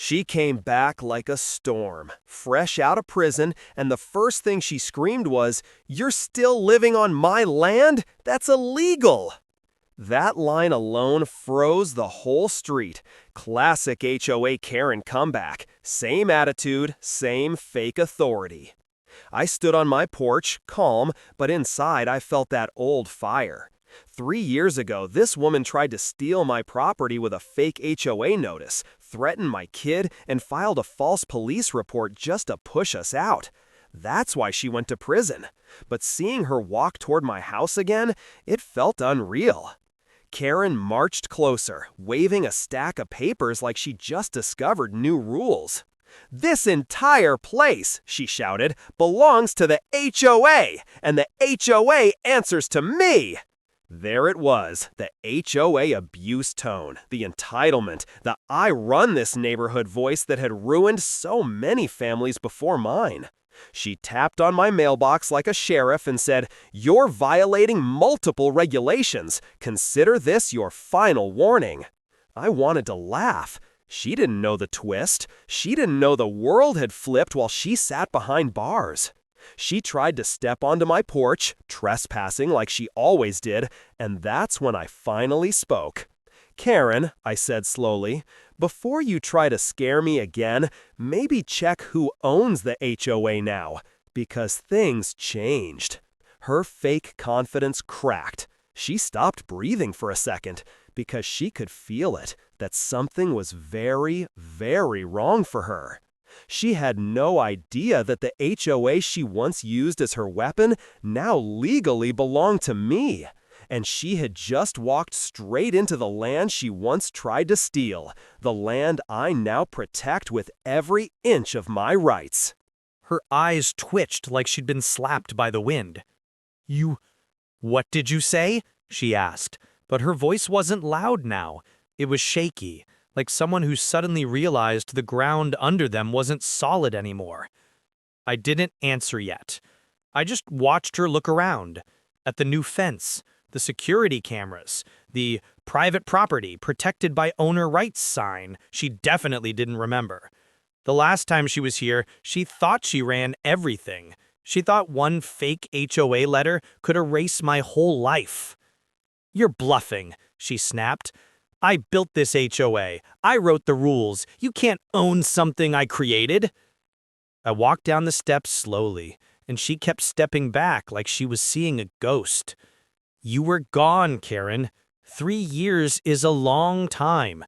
She came back like a storm, fresh out of prison, and the first thing she screamed was, "You're still living on my land? That's illegal!" That line alone froze the whole street. Classic HOA Karen comeback. Same attitude, same fake authority. I stood on my porch, calm, but inside I felt that old fire. 3 years ago, this woman tried to steal my property with a fake HOA notice, threatened my kid, and filed a false police report just to push us out. That's why she went to prison. But seeing her walk toward my house again, it felt unreal. Karen marched closer, waving a stack of papers like she just discovered new rules. "This entire place," she shouted, "belongs to the HOA, and the HOA answers to me!" There it was, the HOA abuse tone, the entitlement, the "I run this neighborhood" voice that had ruined so many families before mine. She tapped on my mailbox like a sheriff and said, "You're violating multiple regulations. Consider this your final warning." I wanted to laugh. She didn't know the twist. She didn't know the world had flipped while she sat behind bars. She tried to step onto my porch, trespassing like she always did, and that's when I finally spoke. "Karen," I said slowly, "before you try to scare me again, maybe check who owns the HOA now, because things changed." Her fake confidence cracked. She stopped breathing for a second, because she could feel it, that something was very, very wrong for her. She had no idea that the HOA she once used as her weapon now legally belonged to me. And she had just walked straight into the land she once tried to steal, the land I now protect with every inch of my rights. Her eyes twitched like she'd been slapped by the wind. What did you say?" she asked, but her voice wasn't loud now. It was shaky, like someone who suddenly realized the ground under them wasn't solid anymore. I didn't answer yet. I just watched her look around, at the new fence, the security cameras, the private property protected by owner rights sign she definitely didn't remember. The last time she was here, she thought she ran everything. She thought one fake HOA letter could erase my whole life. "You're bluffing," she snapped. "I built this HOA. I wrote the rules. You can't own something I created." I walked down the steps slowly, and she kept stepping back like she was seeing a ghost. "You were gone, Karen. 3 years is a long time.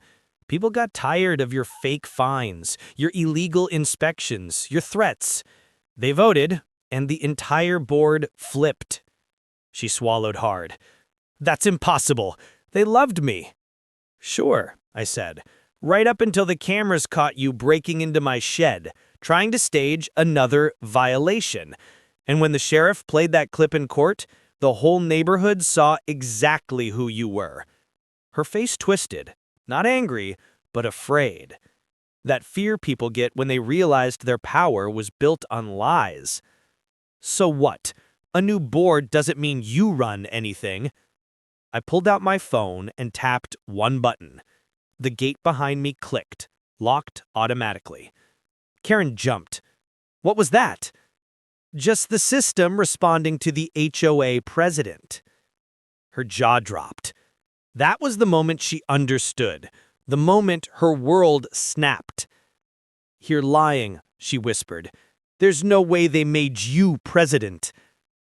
People got tired of your fake fines, your illegal inspections, your threats. They voted, and the entire board flipped." She swallowed hard. "That's impossible. They loved me." "Sure," I said, "right up until the cameras caught you breaking into my shed, trying to stage another violation. And when the sheriff played that clip in court, the whole neighborhood saw exactly who you were." Her face twisted, not angry, but afraid. That fear people get when they realized their power was built on lies. "So what? A new board doesn't mean you run anything." I pulled out my phone and tapped one button. The gate behind me clicked, locked automatically. Karen jumped. "What was that?" "Just the system responding to the HOA president." Her jaw dropped. That was the moment she understood, the moment her world snapped. "You're lying," she whispered. "There's no way they made you president."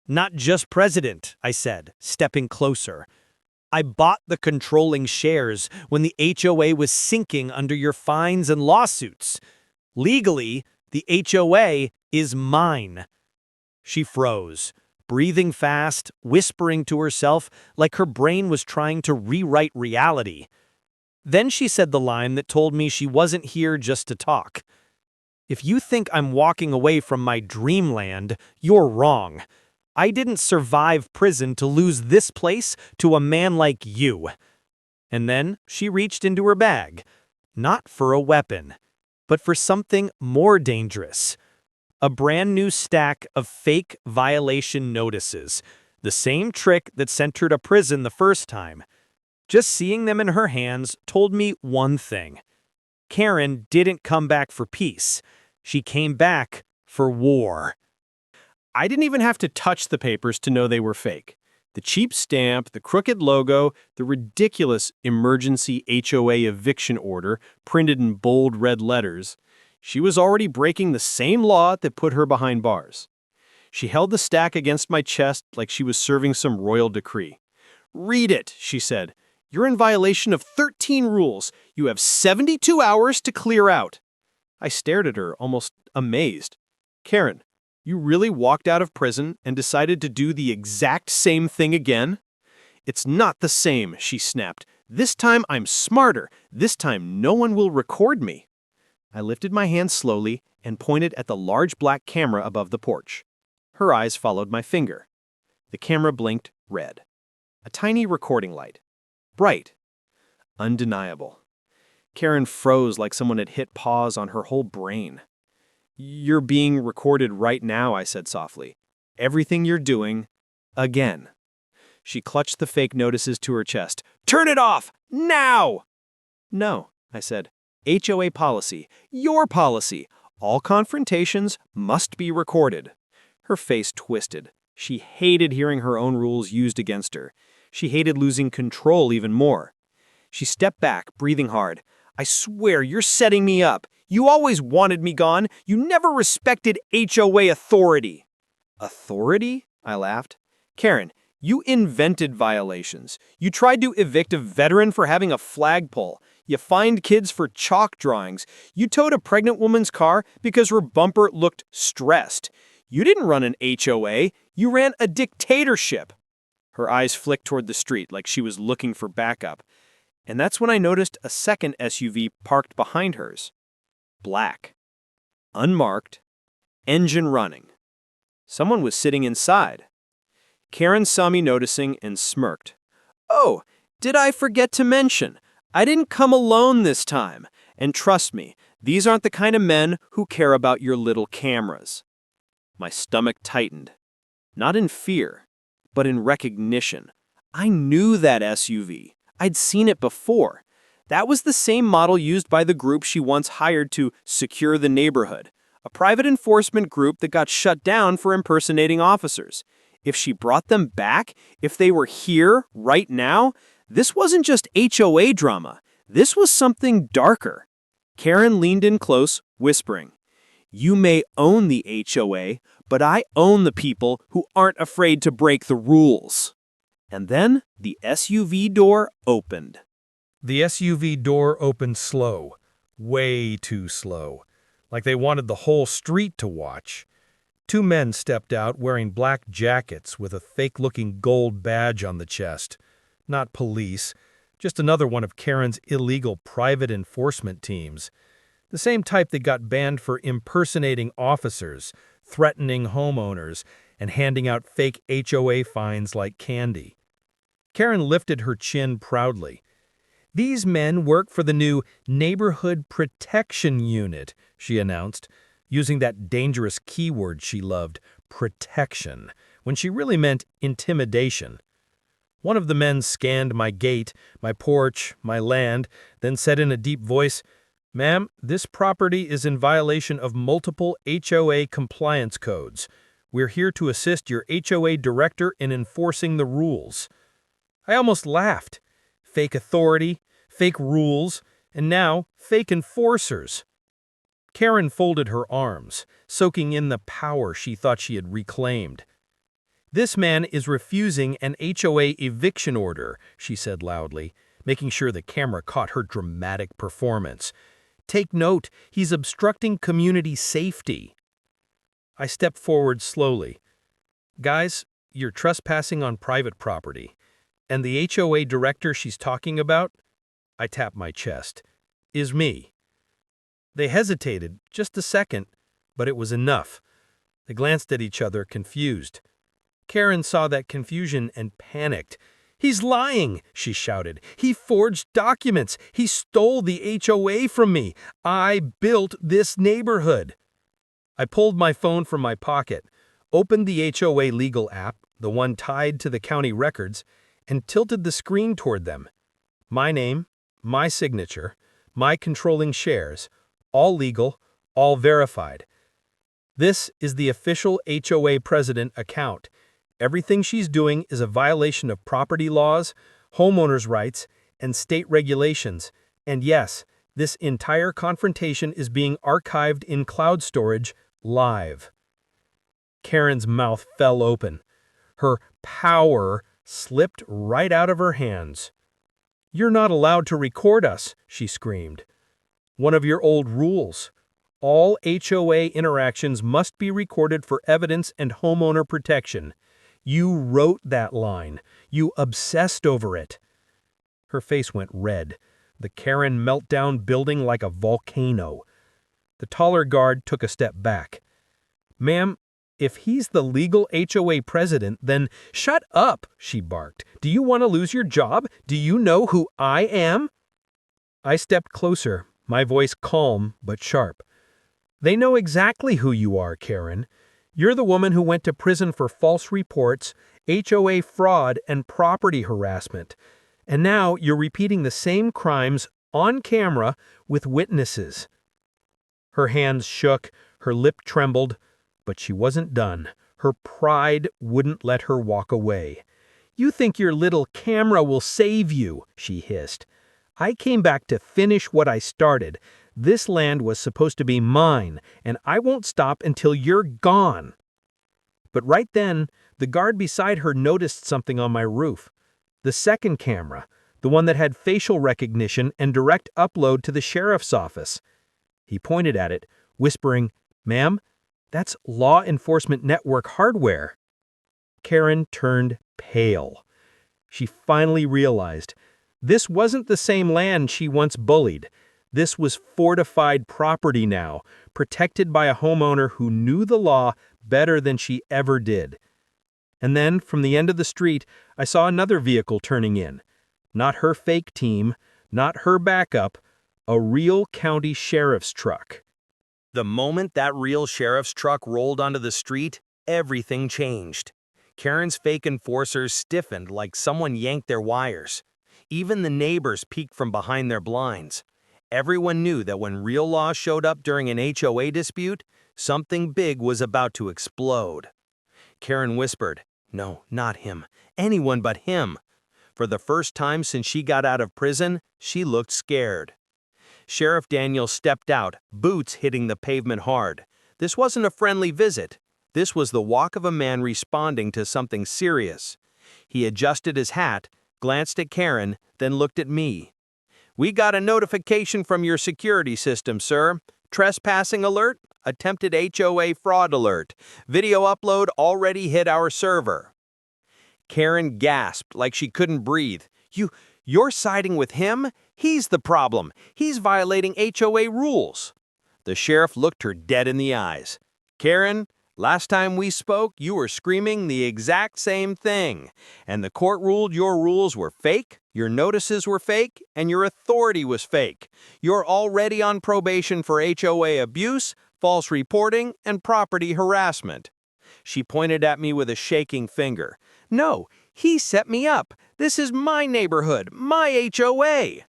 "Not just president," I said, stepping closer. "I bought the controlling shares when the HOA was sinking under your fines and lawsuits. Legally, the HOA is mine." She froze, breathing fast, whispering to herself like her brain was trying to rewrite reality. Then she said the line that told me she wasn't here just to talk. "If you think I'm walking away from my dreamland, you're wrong. I didn't survive prison to lose this place to a man like you." And then she reached into her bag, not for a weapon, but for something more dangerous. A brand new stack of fake violation notices, the same trick that sent her to prison the first time. Just seeing them in her hands told me one thing. Karen didn't come back for peace. She came back for war. I didn't even have to touch the papers to know they were fake. The cheap stamp, the crooked logo, the ridiculous emergency HOA eviction order printed in bold red letters. She was already breaking the same law that put her behind bars. She held the stack against my chest like she was serving some royal decree. "Read it," she said. "You're in violation of 13 rules. You have 72 hours to clear out." I stared at her, almost amazed. "Karen, you really walked out of prison and decided to do the exact same thing again?" "It's not the same," she snapped. "This time I'm smarter. This time no one will record me." I lifted my hand slowly and pointed at the large black camera above the porch. Her eyes followed my finger. The camera blinked red. A tiny recording light. Bright. Undeniable. Karen froze like someone had hit pause on her whole brain. "You're being recorded right now," I said softly. "Everything you're doing, again." She clutched the fake notices to her chest. "Turn it off! Now!" "No," I said. "HOA policy. Your policy. All confrontations must be recorded." Her face twisted. She hated hearing her own rules used against her. She hated losing control even more. She stepped back, breathing hard. "I swear you're setting me up. You always wanted me gone. You never respected HOA authority." "Authority?" I laughed. "Karen, you invented violations. You tried to evict a veteran for having a flagpole. You fined kids for chalk drawings. You towed a pregnant woman's car because her bumper looked stressed. You didn't run an HOA. You ran a dictatorship." Her eyes flicked toward the street like she was looking for backup. And that's when I noticed a second SUV parked behind hers. Black. Unmarked. Engine running. Someone was sitting inside. Karen saw me noticing and smirked. "Oh, did I forget to mention? I didn't come alone this time. And trust me, these aren't the kind of men who care about your little cameras." My stomach tightened. Not in fear, but in recognition. I knew that SUV. I'd seen it before. That was the same model used by the group she once hired to secure the neighborhood, a private enforcement group that got shut down for impersonating officers. If she brought them back, if they were here, right now, this wasn't just HOA drama. This was something darker. Karen leaned in close, whispering, "You may own the HOA, but I own the people who aren't afraid to break the rules." And then the SUV door opened. The SUV door opened slow, way too slow, like they wanted the whole street to watch. Two men stepped out wearing black jackets with a fake-looking gold badge on the chest. Not police, just another one of Karen's illegal private enforcement teams. The same type that got banned for impersonating officers, threatening homeowners, and handing out fake HOA fines like candy. Karen lifted her chin proudly. "These men work for the new Neighborhood Protection Unit," she announced, using that dangerous keyword she loved, protection, when she really meant intimidation. One of the men scanned my gate, my porch, my land, then said in a deep voice, "Ma'am, this property is in violation of multiple HOA compliance codes. We're here to assist your HOA director in enforcing the rules." I almost laughed. Fake authority, fake rules, and now fake enforcers. Karen folded her arms, soaking in the power she thought she had reclaimed. "This man is refusing an HOA eviction order," she said loudly, making sure the camera caught her dramatic performance. "Take note, he's obstructing community safety." I stepped forward slowly. "Guys, you're trespassing on private property. And the HOA director she's talking about," I tapped my chest, "is me." They hesitated, just a second, but it was enough. They glanced at each other, confused. Karen saw that confusion and panicked. "He's lying," she shouted. "He forged documents. He stole the HOA from me. I built this neighborhood." I pulled my phone from my pocket, opened the HOA legal app, the one tied to the county records, and tilted the screen toward them. My name, my signature, my controlling shares, all legal, all verified. This is the official HOA president account. Everything she's doing is a violation of property laws, homeowners' rights, and state regulations. And yes, this entire confrontation is being archived in cloud storage live. Karen's mouth fell open. Her power slipped right out of her hands. "You're not allowed to record us," she screamed. "One of your old rules. All HOA interactions must be recorded for evidence and homeowner protection. You wrote that line. You obsessed over it." Her face went red, the Karen meltdown building like a volcano. The taller guard took a step back. "Ma'am, if he's the legal HOA president, then shut up," she barked. "Do you want to lose your job? Do you know who I am?" I stepped closer, my voice calm but sharp. "They know exactly who you are, Karen. You're the woman who went to prison for false reports, HOA fraud, and property harassment. And now you're repeating the same crimes on camera with witnesses." Her hands shook, her lip trembled, but she wasn't done. Her pride wouldn't let her walk away. "You think your little camera will save you," she hissed. "I came back to finish what I started. This land was supposed to be mine, and I won't stop until you're gone." But right then, the guard beside her noticed something on my roof. The second camera, the one that had facial recognition and direct upload to the sheriff's office. He pointed at it, whispering, "Ma'am, that's law enforcement network hardware." Karen turned pale. She finally realized this wasn't the same land she once bullied. This was fortified property now, protected by a homeowner who knew the law better than she ever did. And then, from the end of the street, I saw another vehicle turning in. Not her fake team, not her backup, a real county sheriff's truck. The moment that real sheriff's truck rolled onto the street, everything changed. Karen's fake enforcers stiffened like someone yanked their wires. Even the neighbors peeked from behind their blinds. Everyone knew that when real law showed up during an HOA dispute, something big was about to explode. Karen whispered, "No, not him. Anyone but him." For the first time since she got out of prison, she looked scared. Sheriff Daniel stepped out, boots hitting the pavement hard. This wasn't a friendly visit. This was the walk of a man responding to something serious. He adjusted his hat, glanced at Karen, then looked at me. "We got a notification from your security system, sir. Trespassing alert, attempted HOA fraud alert. Video upload already hit our server." Karen gasped like she couldn't breathe. You're siding with him? He's the problem. He's violating HOA rules." The sheriff looked her dead in the eyes. "Karen, last time we spoke, you were screaming the exact same thing. And the court ruled your rules were fake, your notices were fake, and your authority was fake. You're already on probation for HOA abuse, false reporting, and property harassment." She pointed at me with a shaking finger. "No, he set me up. This is my neighborhood, my HOA."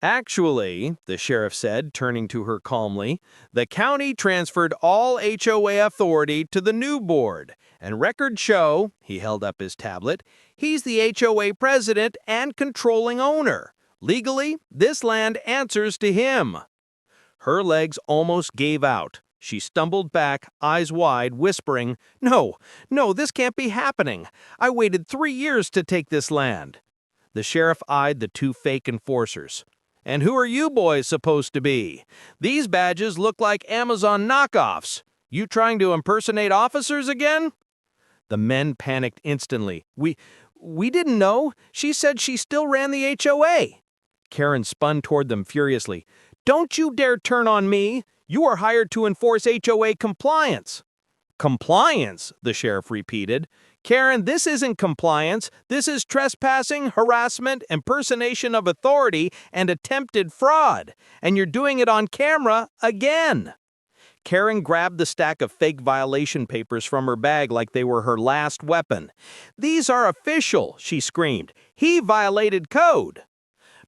"Actually," the sheriff said, turning to her calmly, "the county transferred all HOA authority to the new board, and records show," he held up his tablet, "he's the HOA president and controlling owner. Legally, this land answers to him." Her legs almost gave out. She stumbled back, eyes wide, whispering, No, this can't be happening. I waited 3 years to take this land." The sheriff eyed the two fake enforcers. "And who are you boys supposed to be? These badges look like Amazon knockoffs. You trying to impersonate officers again?" The men panicked instantly. We didn't know. She said she still ran the HOA." Karen spun toward them furiously. "Don't you dare turn on me! You are hired to enforce HOA compliance." "Compliance?" the sheriff repeated. "Karen, this isn't compliance. This is trespassing, harassment, impersonation of authority, and attempted fraud. And you're doing it on camera again." Karen grabbed the stack of fake violation papers from her bag like they were her last weapon. "These are official," she screamed. "He violated code."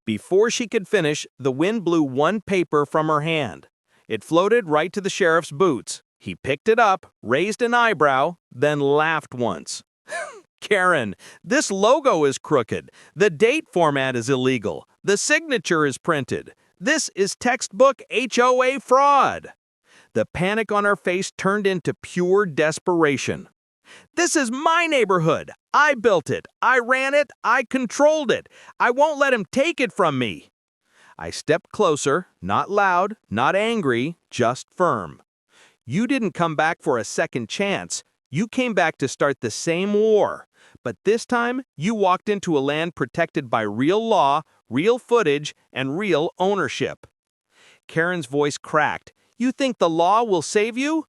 Before she could finish, the wind blew one paper from her hand. It floated right to the sheriff's boots. He picked it up, raised an eyebrow, then laughed once. Karen, this logo is crooked. The date format is illegal. The signature is printed. This is textbook HOA fraud. The panic on her face turned into pure desperation. This is my neighborhood. I built it. I ran it. I controlled it. I won't let him take it from me. I stepped closer, not loud, not angry, just firm. You didn't come back for a second chance. You came back to start the same war. But this time, you walked into a land protected by real law, real footage, and real ownership. Karen's voice cracked. You think the law will save you?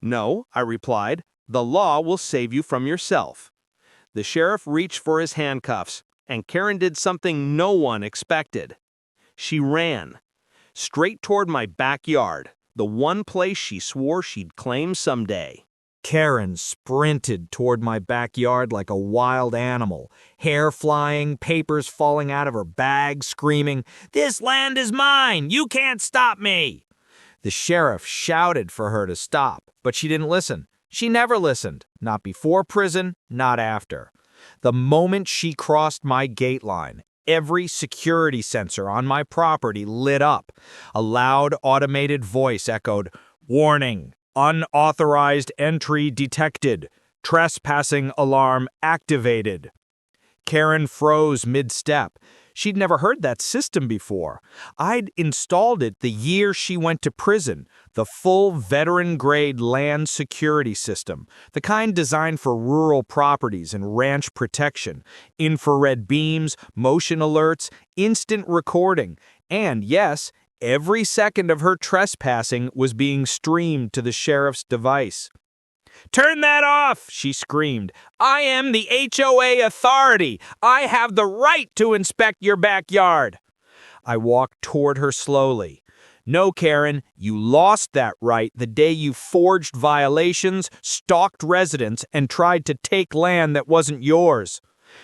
No, I replied. The law will save you from yourself. The sheriff reached for his handcuffs, and Karen did something no one expected. She ran, straight toward my backyard, the one place she swore she'd claim someday. Karen sprinted toward my backyard like a wild animal, hair flying, papers falling out of her bag, screaming, "This land is mine! You can't stop me!" The sheriff shouted for her to stop, but she didn't listen. She never listened, not before prison, not after. The moment she crossed my gate line, every security sensor on my property lit up. A loud automated voice echoed, "Warning! Unauthorized entry detected. Trespassing alarm activated." Karen froze mid-step. She'd never heard that system before. I'd installed it the year she went to prison, the full veteran-grade land security system, the kind designed for rural properties and ranch protection, infrared beams, motion alerts, instant recording, and yes, every second of her trespassing was being streamed to the sheriff's device. "Turn that off!" she screamed. "I am the HOA authority. I have the right to inspect your backyard." I walked toward her slowly. "No, Karen, you lost that right the day you forged violations, stalked residents, and tried to take land that wasn't yours."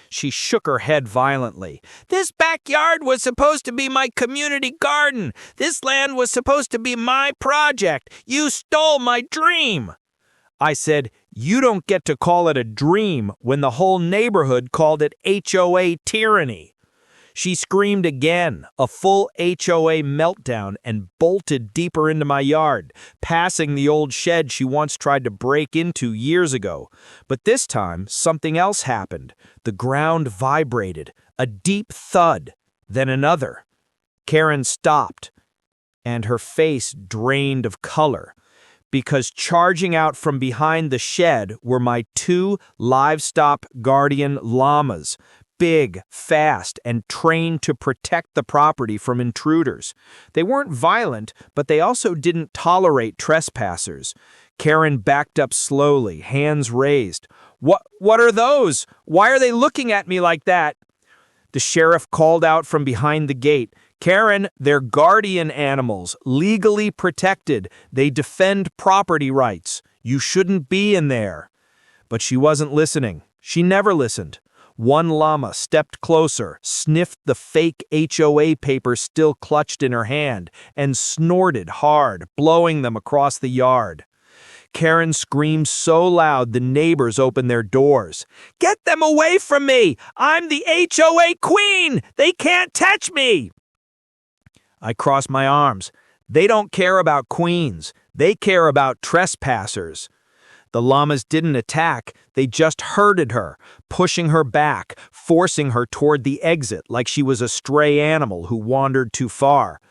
She shook her head violently. "This backyard was supposed to be my community garden. This land was supposed to be my project. You stole my dream." I said, "You don't get to call it a dream when the whole neighborhood called it HOA tyranny." She screamed again, a full HOA meltdown, and bolted deeper into my yard, passing the old shed she once tried to break into years ago. But this time, something else happened. The ground vibrated, a deep thud, then another. Karen stopped, and her face drained of color, because charging out from behind the shed were my 2 livestock guardian llamas, big, fast, and trained to protect the property from intruders. They weren't violent, but they also didn't tolerate trespassers. Karen backed up slowly, hands raised. What are those? Why are they looking at me like that?" The sheriff called out from behind the gate. "Karen, they're guardian animals, legally protected. They defend property rights. You shouldn't be in there." But she wasn't listening. She never listened. One llama stepped closer, sniffed the fake HOA paper still clutched in her hand, and snorted hard, blowing them across the yard. Karen screamed so loud the neighbors opened their doors. "Get them away from me! I'm the HOA queen! They can't touch me!" I crossed my arms. They don't care about queens. They care about trespassers. The llamas didn't attack. They just herded her, pushing her back, forcing her toward the exit like she was a stray animal who wandered too far.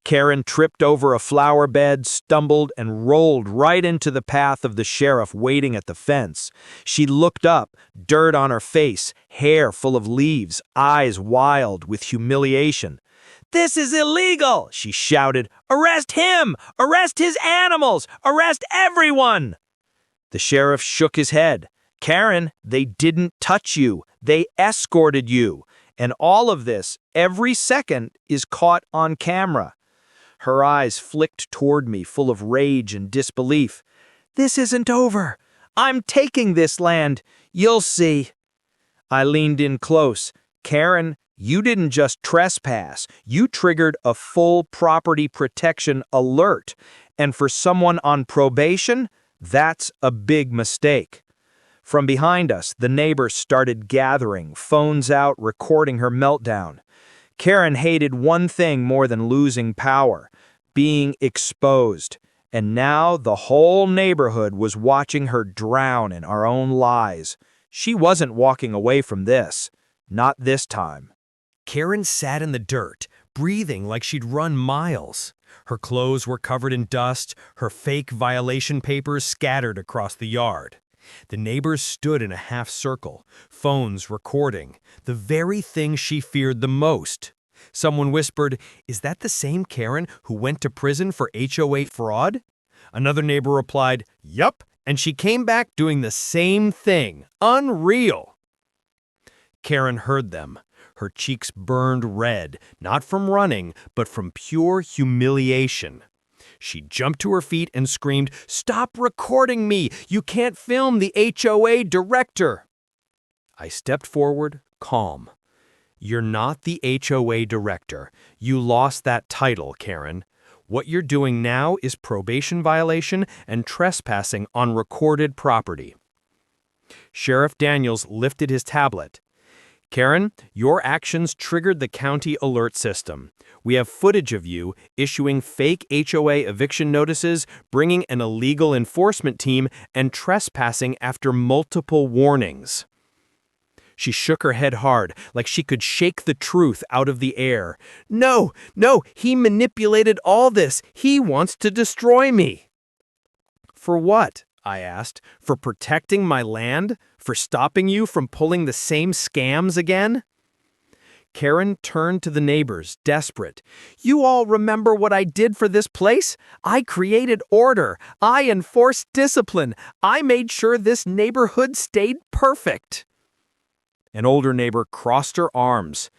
Karen tripped over a flower bed, stumbled, and rolled right into the path of the sheriff waiting at the fence. She looked up, dirt on her face, hair full of leaves, eyes wild with humiliation. "This is illegal!" she shouted. "Arrest him! Arrest his animals! Arrest everyone!" The sheriff shook his head. "Karen, they didn't touch you. They escorted you. And all of this, every second, is caught on camera." Her eyes flicked toward me, full of rage and disbelief. "This isn't over. I'm taking this land. You'll see." I leaned in close. "Karen, You didn't just trespass, you triggered a full property protection alert. And for someone on probation, that's a big mistake. From behind us, the neighbors started gathering, phones out, recording her meltdown. Karen hated one thing more than losing power: being exposed. And now the whole neighborhood was watching her drown in our own lies. She wasn't walking away from this. Not this time. Karen sat in the dirt, breathing like she'd run miles. Her clothes were covered in dust, her fake violation papers scattered across the yard. The neighbors stood in a half circle, phones recording, the very thing she feared the most. Someone whispered, "Is that the same Karen who went to prison for HOA fraud?" Another neighbor replied, "Yup, and she came back doing the same thing. Unreal." Karen heard them. Her cheeks burned red, not from running, but from pure humiliation. She jumped to her feet and screamed, "Stop recording me! You can't film the HOA director!" I stepped forward, calm. "You're not the HOA director. You lost that title, Karen. What you're doing now is probation violation and trespassing on recorded property." Sheriff Daniels lifted his tablet. "Karen, your actions triggered the county alert system. We have footage of you issuing fake HOA eviction notices, bringing an illegal enforcement team, and trespassing after multiple warnings." She shook her head hard, like she could shake the truth out of the air. No, he manipulated all this. He wants to destroy me." "For what?" I asked. "For protecting my land? For stopping you from pulling the same scams again?" Karen turned to the neighbors, desperate. "You all remember what I did for this place? I created order. I enforced discipline. I made sure this neighborhood stayed perfect." An older neighbor crossed her arms.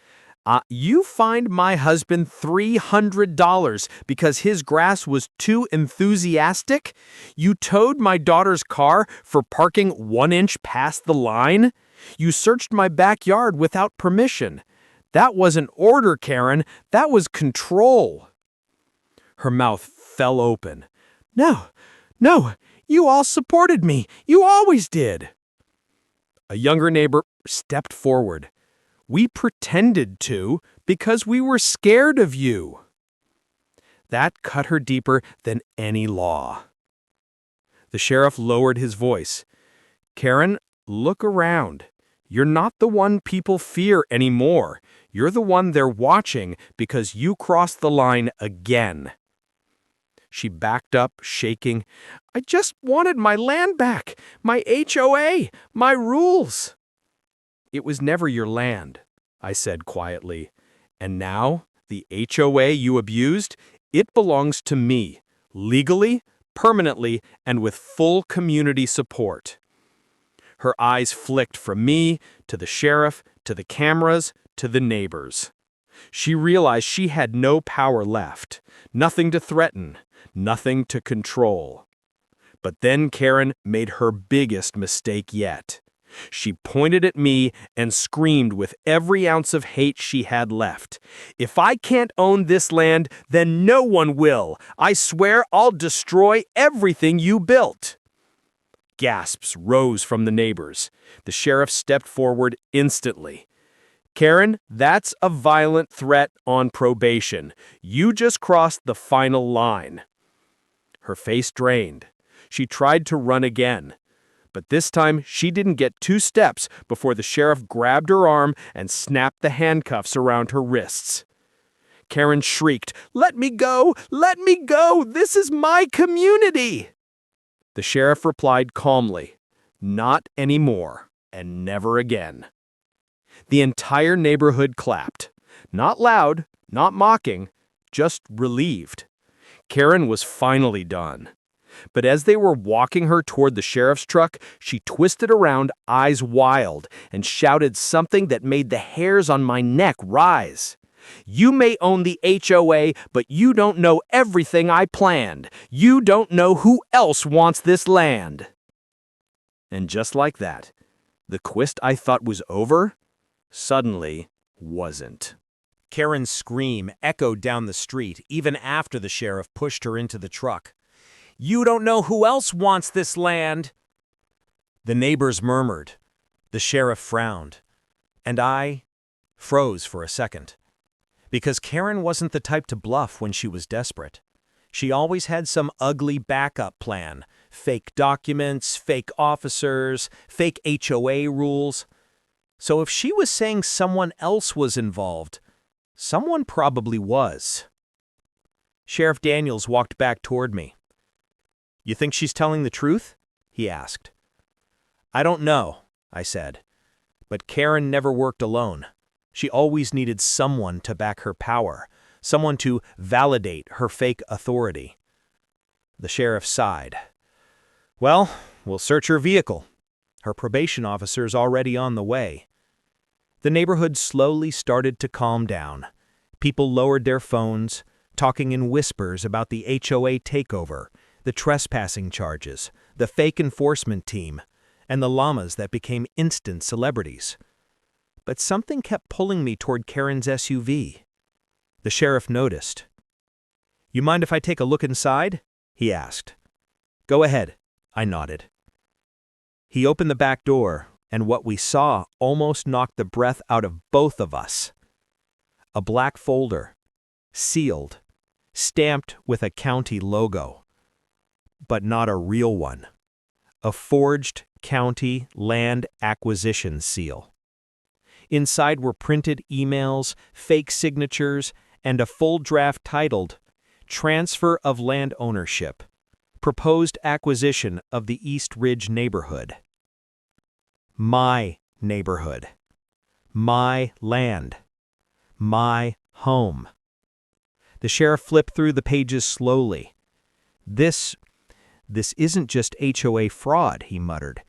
You fined my husband $300 because his grass was too enthusiastic? You towed my daughter's car for parking 1 inch past the line? You searched my backyard without permission. That wasn't order, Karen. That was control." Her mouth fell open. No, you all supported me. You always did." A younger neighbor stepped forward. "We pretended to because we were scared of you." That cut her deeper than any law. The sheriff lowered his voice. "Karen, look around. You're not the one people fear anymore. You're the one they're watching because you crossed the line again." She backed up, shaking. "I just wanted my land back, my HOA, my rules." "It was never your land," I said quietly. "And now, the HOA you abused, it belongs to me, legally, permanently, and with full community support." Her eyes flicked from me, to the sheriff, to the cameras, to the neighbors. She realized she had no power left, nothing to threaten, nothing to control. But then Karen made her biggest mistake yet. She pointed at me and screamed with every ounce of hate she had left. "If I can't own this land, then no one will. I swear I'll destroy everything you built." Gasps rose from the neighbors. The sheriff stepped forward instantly. "Karen, that's a violent threat on probation. You just crossed the final line." Her face drained. She tried to run again. But this time, she didn't get 2 steps before the sheriff grabbed her arm and snapped the handcuffs around her wrists. Karen shrieked, "Let me go! Let me go! This is my community!" The sheriff replied calmly, "Not anymore, and never again." The entire neighborhood clapped. Not loud, not mocking, just relieved. Karen was finally done. But as they were walking her toward the sheriff's truck, she twisted around, eyes wild, and shouted something that made the hairs on my neck rise. "You may own the HOA, but you don't know everything I planned. You don't know who else wants this land." And just like that, the quest I thought was over suddenly wasn't. Karen's scream echoed down the street even after the sheriff pushed her into the truck. "You don't know who else wants this land!" The neighbors murmured. The sheriff frowned. And I froze for a second. Because Karen wasn't the type to bluff when she was desperate. She always had some ugly backup plan. Fake documents, fake officers, fake HOA rules. So if she was saying someone else was involved, someone probably was. Sheriff Daniels walked back toward me. "You think she's telling the truth?" he asked. "I don't know," I said. But Karen never worked alone. She always needed someone to back her power, someone to validate her fake authority. The sheriff sighed. "Well, we'll search her vehicle. Her probation officer's already on the way." The neighborhood slowly started to calm down. People lowered their phones, talking in whispers about the HOA takeover, the trespassing charges, the fake enforcement team, and the llamas that became instant celebrities. But something kept pulling me toward Karen's SUV. The sheriff noticed. "You mind if I take a look inside?" he asked. "Go ahead," I nodded. He opened the back door, and what we saw almost knocked the breath out of both of us. A black folder, sealed, stamped with a county logo. But not a real one. A forged county land acquisition seal. Inside were printed emails, fake signatures, and a full draft titled, "Transfer of Land Ownership. Proposed acquisition of the East Ridge neighborhood." My neighborhood. My land. My home. The sheriff flipped through the pages slowly. This isn't just HOA fraud," he muttered.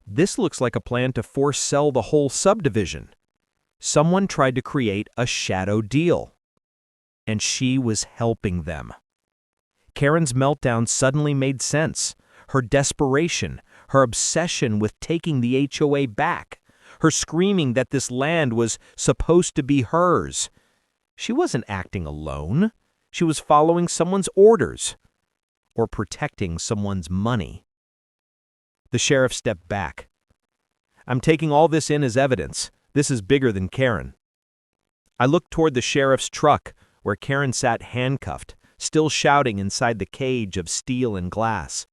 "This looks like a plan to force sell the whole subdivision. Someone tried to create a shadow deal. And she was helping them." Karen's meltdown suddenly made sense. Her desperation, her obsession with taking the HOA back, her screaming that this land was supposed to be hers. She wasn't acting alone. She was following someone's orders. Or protecting someone's money. The sheriff stepped back. "I'm taking all this in as evidence. This is bigger than Karen." I looked toward the sheriff's truck, where Karen sat handcuffed, still shouting inside the cage of steel and glass.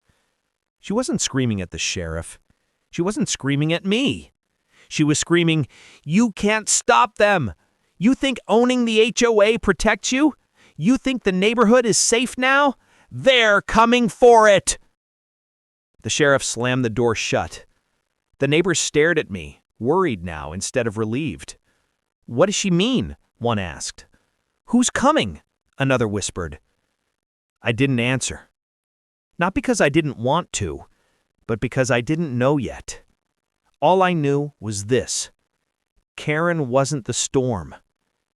She wasn't screaming at the sheriff. She wasn't screaming at me. She was screaming, "You can't stop them! You think owning the HOA protects you? You think the neighborhood is safe now? They're coming for it!" The sheriff slammed the door shut. The neighbors stared at me, worried now instead of relieved. "What does she mean?" one asked. "Who's coming?" another whispered. I didn't answer. Not because I didn't want to, but because I didn't know yet. All I knew was this. Karen wasn't the storm.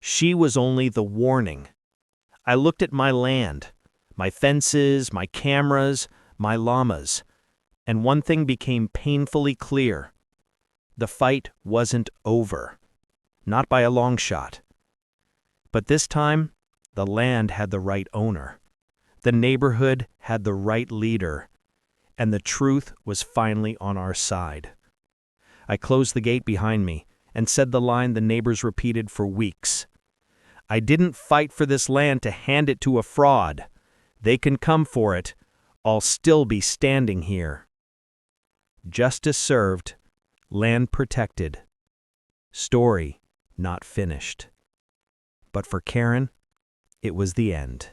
She was only the warning. I looked at my land. My fences, my cameras, my llamas. And one thing became painfully clear. The fight wasn't over. Not by a long shot. But this time, the land had the right owner. The neighborhood had the right leader. And the truth was finally on our side. I closed the gate behind me and said the line the neighbors repeated for weeks. I didn't fight for this land to hand it to a fraud. They can come for it. I'll still be standing here. Justice served. Land protected. Story not finished. But for Karen, it was the end.